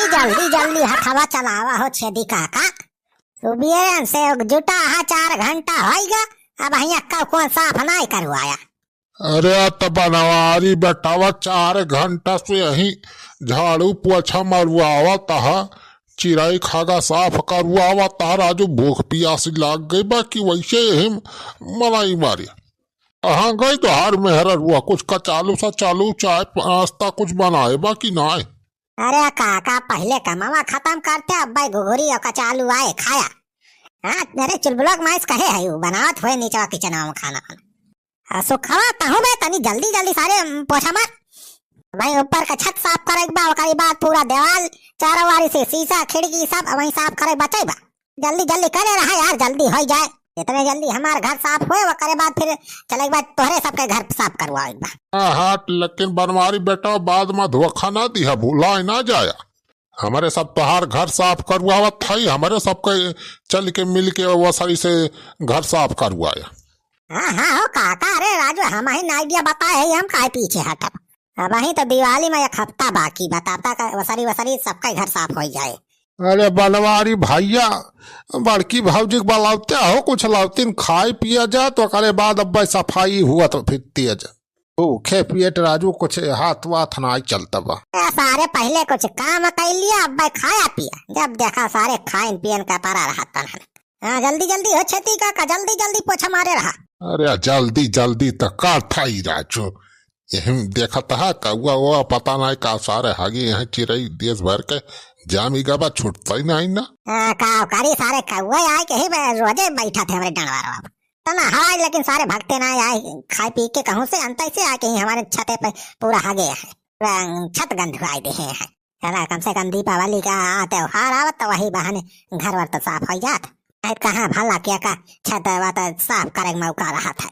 जल्दी जल्दी हथवा चलावा हो छेदी काका। सुबह से जुटा हा 4 घंटा होइगा, अब हिया कौन साफ नहीं करवाया। अरे तो बनवारी बेटावा 4 घंटा से यही झाड़ू पोछा मरवावा तहा, चिराई खागा साफ करवावा तहा। राजू भूख पियासी लाग गई बाकी वैसे ही मलाई मारी। हाँ गई तो हर मेहर हुआ कुछ कचालू सा चालू चाय नाश्ता कुछ बनाए बाकी ना आए। अरे काका पहले कमावा खत्म करते, अब भाई घुघुरी और कचालू आए खाया। हाँ मेरे चुलबुलक माइस कहे है यू बनावत हुए नीचे किचन में खाना सुखवा तहु में तनी जल्दी जल्दी सारे पोछा मार भाई। ऊपर का छत साफ करे बा, ओकरी बाद पूरा दीवार चारों वारी से शीशा खिड़की सब वही साफ करे बचे बा। जल्दी जल्दी करे रहा यार, जल्दी हो जाए। इतने जल्दी हमारे घर साफ हुए वो करे बाद फिर चले बाद तोहरे सबके घर साफ करवाओ एक बार। हाँ लेकिन बनवारी बेटा बाद में धोखा ना दिया, भूला ना जाया। हमारे सब तोहार घर साफ करवावत था, हमारे सबके चल के मिल के वो सही से घर साफ करवाया। हाँ हाँ हो काका। अरे राजू हम ही आइडिया बताए हम काहे पीछे हटब। अब वही तो दिवाली में 1 हफ्ता बाकी बताता वसरी सबका घर साफ हो जाए। अरे बनवारी भैया बड़की भौजी बुलाते हो, कुछ लाउतीन खाए पिया जा तो करे बाद अब सफाई हुआ तो फिर तेज भूखे पेट राजू कुछ हाथ वाथ ना चलता बा। सारे पहले कुछ काम कर लिया, अब भाई खाया पिया, जब देखा सारे खाइन पियन का पारा रहा। हाँ जल्दी जल्दी हो छेती काका, जल्दी जल्दी पोछा मारे रहा। अरे जल्दी जल्दी तो का था ही राजू, यही देखा था कौआ वो पता नहीं का सारे हागी यहाँ चिड़ई देश भर के जामी गबा छूटता ही नहीं ना। कारी सारे कौए आए के ही रोजे बैठा थे हमारे डंडवार बाबू तो ना हवाई, लेकिन सारे भगते ना आए खाए पी के कहूँ से अंत से आके ही हमारे छते पे पूरा हागे है, छत गंध आए दे हैं। चला कम से कम दीपावली का त्योहार आवत तो वही बहाने घर वर तो साफ हो जात। कहाँ भला क्या का छत वत साफ करे मौका रहा था।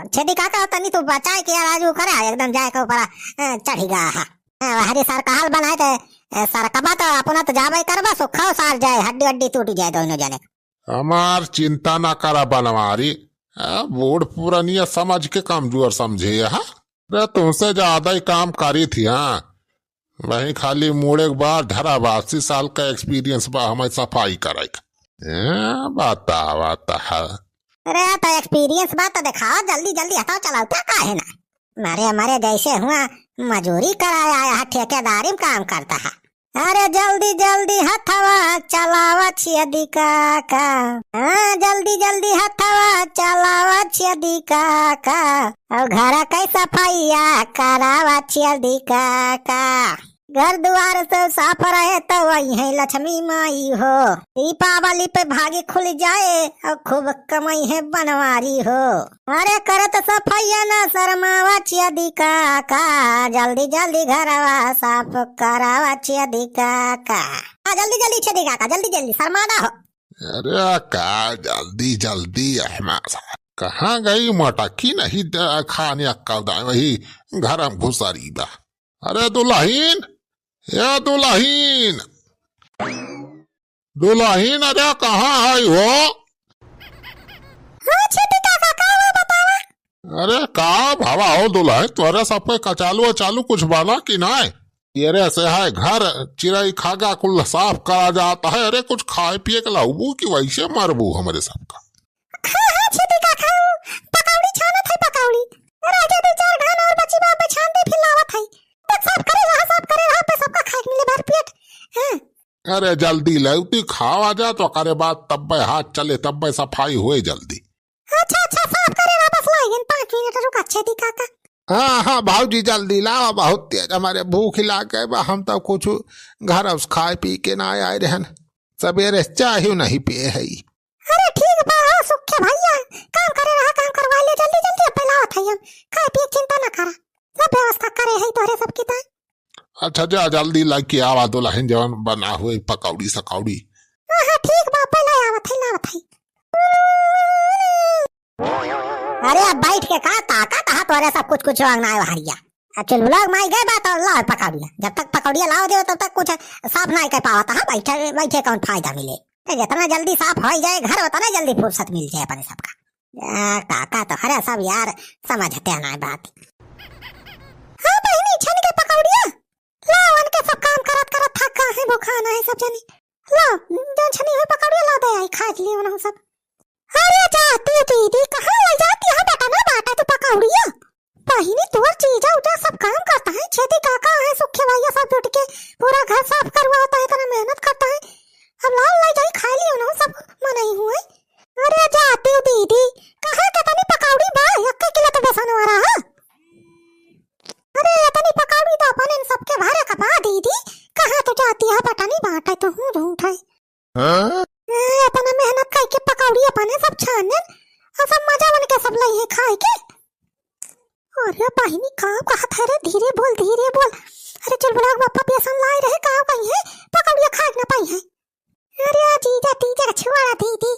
छेदी काका तनी तू बचाए के राजू करे एकदम जाए के ऊपर चढ़ी गया है। हरी सर का हाल बनाए थे सर कबा तो अपना तो जाबे करबा सुखाओ सार जाए, हड्डी हड्डी टूट जाए दोनों जने। हमार चिंता ना करा बनवारी, बूढ़ पुरानिया समझ के कमजोर समझे। हाँ तुमसे ज्यादा ही काम करी थी। हाँ वही खाली मुड़े के बाद ढरा 80 साल का एक्सपीरियंस बा हमें सफाई करे। बाता अरे तो एक्सपीरियंस बात तो दिखाओ, जल्दी जल्दी हटाओ चलाओ क्या काहे ना। हमारे जैसे हुआ मजूरी कराया है, ठेकेदारी में काम करता है। अरे जल्दी जल्दी हथवा चलावा छेदी काका। हाँ जल्दी जल्दी हथवा चलावा छेदी काका, और घर के सफाइया करावा छेदी काका। घर द्वार से साफ रहे तो वही है लक्ष्मी माई हो। दीपावली पे भागी खुल जाए और खूब कमाई है बनवारी हो। अरे करत सफाइया ना शर्मावा छेदी काका, जल्दी जल्दी घरवा साफ करावा छेदी काका। जल्दी जल्दी छेदी काका, जल्दी जल्दी शर्माना हो। अरे का जल्दी जल्दी कहाँ गई मटकी नहीं खाने का वही घर में घुसरी बा। अरे दुल्हीन या दुल्हीन दुल्हीन, अरे कहाँ है वो? हाँ छेदी काका का हुआ बतावा। अरे का भावा हो दुल्हन, तोरे सब पे कचालू चालू कुछ बना कि नहीं? ये से है घर चिड़ई खागा कुल साफ करा जाता है। अरे कुछ खाए पिए के लाऊबू कि वैसे मरबू हमारे सबका? हाँ छेदी काका पकौड़ी छानत है, पकौड़ी राजा 2-4 घान और बची बाप पे छान दे फिर लावत है। साफ करे रहा पे सबका खाए मिले भर पेट। हाँ। अरे जल्दी लौटी खावा जा तो करे बाद तब हाथ चले तब सफाई हुए जल्दी। अच्छा साफ करे रहा बस लाइन 5 मिनट रुक। छेदी काका हाँ भाजी जल्दी लाओ, बहुत तेज हमारे भूख लाग गए। हम तो कुछ घर उस खाए पी के ना आए रहन, सवेरे चाहे नहीं पिए है। अरे ठीक बा सुखे भैया, काम करे रहा काम करवा ले जल्दी जल्दी पहलावत है हम। खाए पिए चिंता ना करा, सब व्यवस्था करे है तोरे सबकी ता। अच्छा जा जल्दी ला के आवा दुल्हन जवन बना हुए पकौड़ी सकौड़ी। हाँ ठीक बा पहले आवत है लावत है। अरे अब बैठ के का ताकत है तोरे सब कुछ वांगना है हरिया। चल लोग माई गए बात और लाओ पकौड़िया, जब तक पकौड़िया लाओ दे तब तक कुछ साफ नहीं कर पाता है। बैठे बैठे कौन फायदा मिले, जितना जल्दी साफ हो जाए घर उतना जल्दी फुर्सत मिल जाए अपने सबका। काका तो हरे सब यार समझते ना बात। हाँ बहनी छन के पकौड़िया लाओ, उनके सब काम करत करत थक गए हैं भूखा सब जाने ला जौन छनी है पकौड़ी ला दे आई खा लिए उन्होंने सब। अरे जाती दीदी कहाँ ले जाती है बेटा ना बाटा तो पकौड़िया पहिनी तोर चीजा उजा सब काम करता है छेती काका है सुखे भैया सब जुट के पूरा घर साफ करवाता है इतना मेहनत करता है अब लाल ले जाई खा लिए उन्होंने सब मनाई हुए। अरे जाती दीदी कहाँ के तनी पकौड़ी बा 1 किलो तो बेसन वाला है। अरे तनी पकौड़ी तो अपन इन सबके भारे कपा दीदी कहाँ तो जाती है बेटा नहीं बाटा तो हूँ झूठ है अपना मेहनत करके पकौड़ी अपने सब छाने और सब मजा बन के सब लई है खाए के। अरे बहिनी काम कहा था रे धीरे बोल अरे चल बड़ा बापा बेसन लाई रहे कहाँ कहीं है पकौड़िया खा ना पाई है। अरे जीजा तीजा छुआड़ा दीदी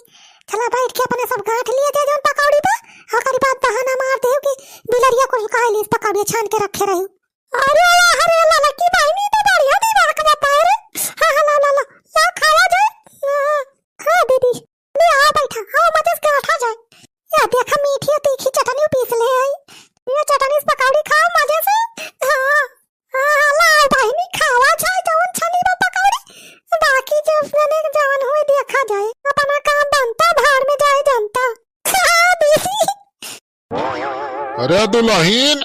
चला बैठ के अपने सब गांठ लिए दे जोन पकौड़ी पे हकरी बात बहाना मार दे कि बिलरिया कुल खाए ली पकौड़ी छान के रखे रही। अरे ला की बहिनी तो बढ़िया दिमाग का बता रे हां ला खावा जाए हां दीदी ले आ बैठा आओ मत इसके उठा जाए या देखा मीठी तीखी चटनी पीस ले आई ये चटनी इस पकौड़ी खाओ मजे से। हां ला बहिनी खावा जाए जवन छनी बा पकौड़ी बाकी जो मैंने जवन हुए देखा जाए अपना काम बनता भाड़ में जाए जनता। हां दीदी अरे दुल्हन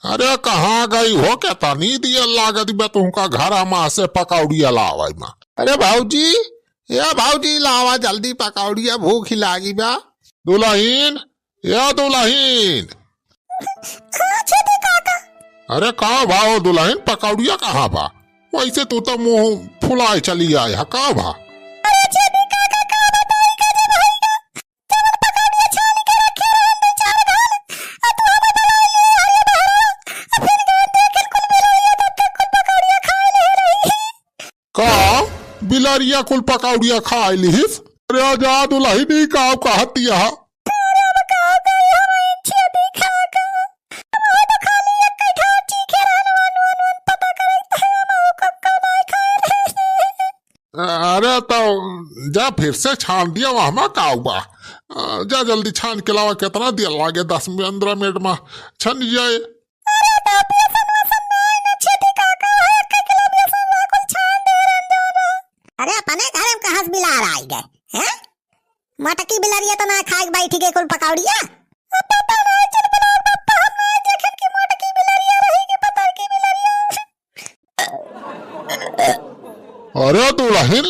अरे कहाँ गई हो क्या तनी दिया लागत बे तुमका घर माँ से पकौड़िया लावाई माँ। अरे भाऊजी लावा जल्दी पकौड़िया भूख लागी बा। दुल्हन अरे कहाँ भाव दुल्हन पकौड़िया कहाँ बा वैसे तू तो मुंह फुलाए चली आए है कहाँ बा। बिलरिया कुल पकौड़िया खा लिहिस अरे जा दुल्हनी का कहतिया अरे तो जा फिर से छान दिया वहां का बा जा जल्दी छान के लावा कितना दिया लागे 10-15 मिनट में छन जाए। अरे अपने घर में कहाँ से बिलार आई गए हैं मटकी बिलारिया तो ना खाए बैठी गए कुल पकौड़िया। अरे दुल्हन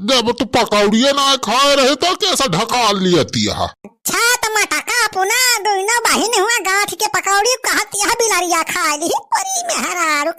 जब तू पकौड़िया ना खाए रहे तो कैसा ढका लियती है छात मटका पुना दोनों बहिन हुआ गांठ के पकौड़ी कहती है बिलारिया खा ली परी में हरारू